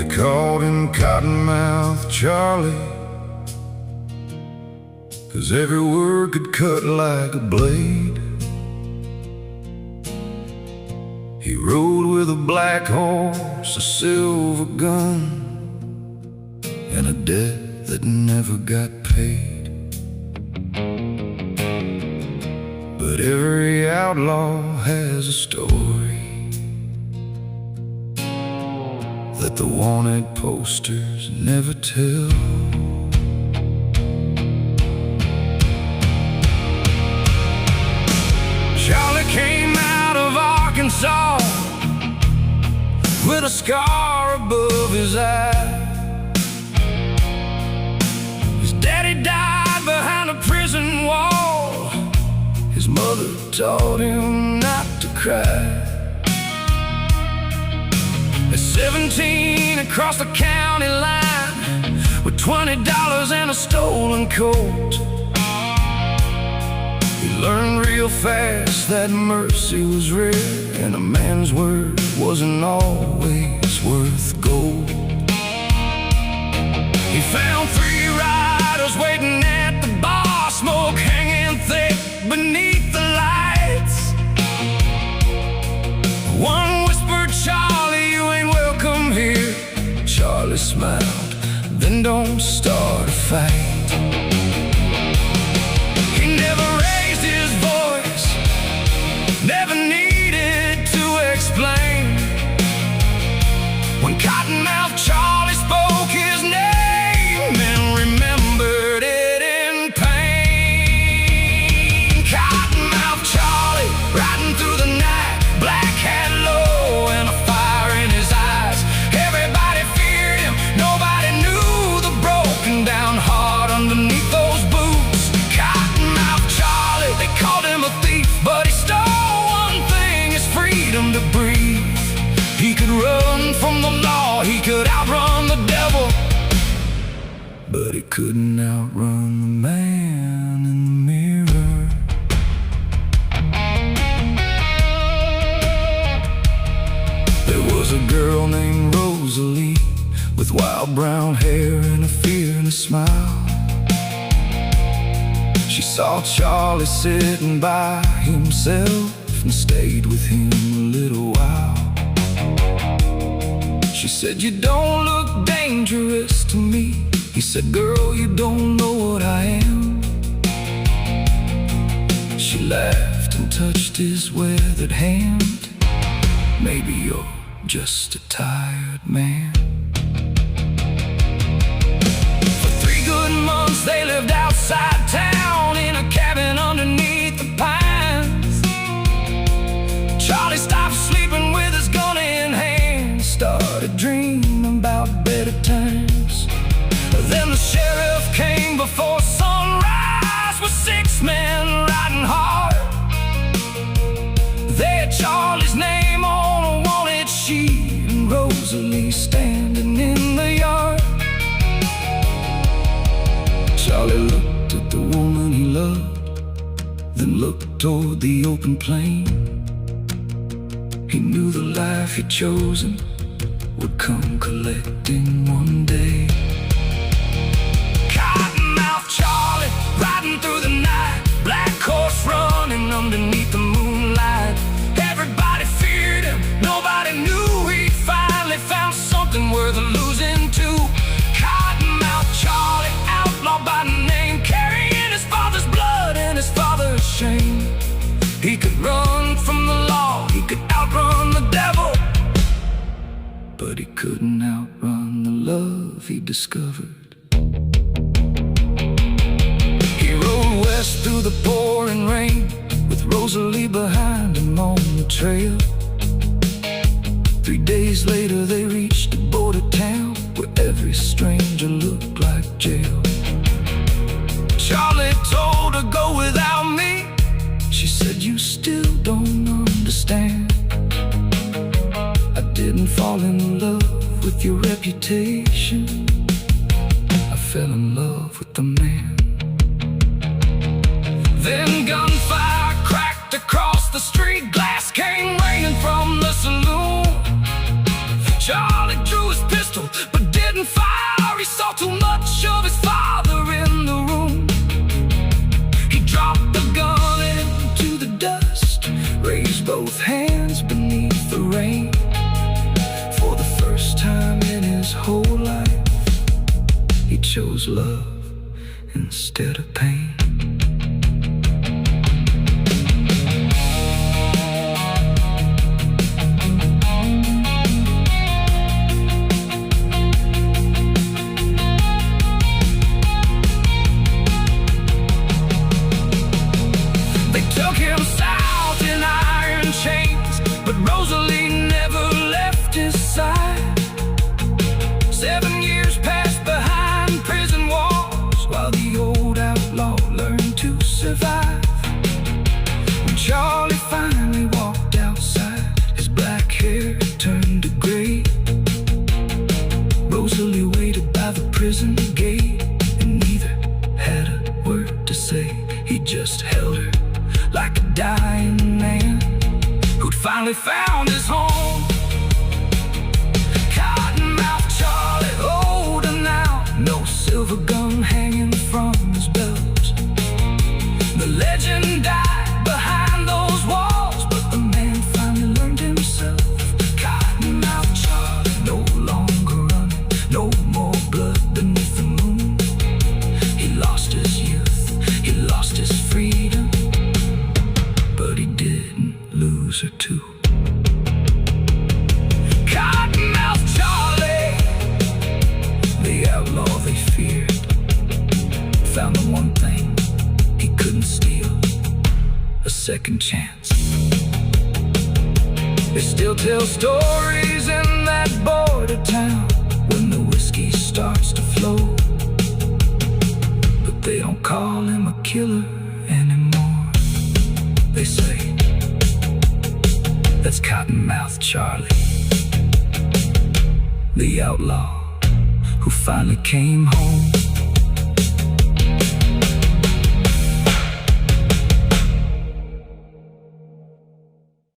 called him Cottonmouth Charlie, 'cause every word could cut like a blade. He rode with a black horse, a silver gun, and a debt that never got paid. But every outlaw has a story that the wanted posters never tell. Charlie came out of Arkansas with a scar above his eye. His daddy died behind a prison wall. His mother taught him not to cry. At 17, across the county line with $20 and a stolen coat, he learned real fast that mercy was rare, and a man's word wasn't always worth gold. He found 3 riders waiting at the bar, smoke hanging thick beneath the lights. One whispered, "Charlie, you ain't welcome here." Charlie smiled, "Then don't start a fight." He never raised his voice, never needed to explain. When Cottonmouth Charlie spoke his name and remembered it in pain. Cottonmouth Charlie, riding through the night, black hat low and a fire in his eyes. Everybody feared him, nobody knew the broken down heart underneath those boots. Cottonmouth Charlie, they called him a thief, but he stole one thing, his freedom to breathe. He could run from the law, he could outrun the devil, but he couldn't outrun the man in the mirror. There was a girl named Rosalie with wild brown hair and a fearless smile. She saw Charlie sitting by himself and stayed with him a little while. She said, "You don't look dangerous to me." He said, "Girl, you don't know what I am." She laughed and touched his weathered hand. "Maybe you're just a tired man." For 3 good months they lived outside town in a cabin underneath the pines. Charlie stopped sleeping with his gun in hand, started dreaming about better times. Then the sheriff came before sunrise with 6 men riding hard. They had Charlie's name on a wanted sheet and Rosalie standing in the yard. Charlie looked at the woman he loved, then looked toward the open plain. He knew the life he'd chosen would come collecting one day. Cottonmouth Charlie, riding through the night, black horse running underneath the moonlight. Everybody feared him, nobody knew he'd finally found something worth losing to. Cottonmouth Charlie, outlaw by name, carrying his father's blood and his father's shame. He could run from the law, he could outrun the devil, but he couldn't outrun the love he discovered. He rode west through the pouring rain with Rosalie behind him on the trail. 3 days later they reached a border town where every stranger looked like jail. Charlie told her, "Go without me." She said, "You still don't understand. I didn't fall in love with your reputation. I fell in love with the man." Then gunfire cracked across the street, glass came raining from the saloon. Charlie drew his pistol, chose love instead of pain. They took him south in iron chains, but Rosalie never left his side. 7 years passed behind prison walls while the old outlaw learned to survive. When Charlie finally walked outside, his black hair turned to gray. Rosalie waited by the prison gate, and neither had a word to say. He just held her like a dying man who'd finally found his home. Cottonmouth Charlie, older now, no silver gun hanging from his belt. The legend died behind those walls, but the man finally learned himself. Cottonmouth Charlie, no longer running, no more blood beneath the moon. He lost his youth, he lost his freedom, but he didn't lose her too. Cottonmouth Charlie, the outlaw they feared, found the one thing he couldn't steal: a second chance. They still tell stories in that border town when the whiskey starts to flow, but they don't call him a killer anymore. They say, that's Cottonmouth Charlie, the outlaw who finally came home.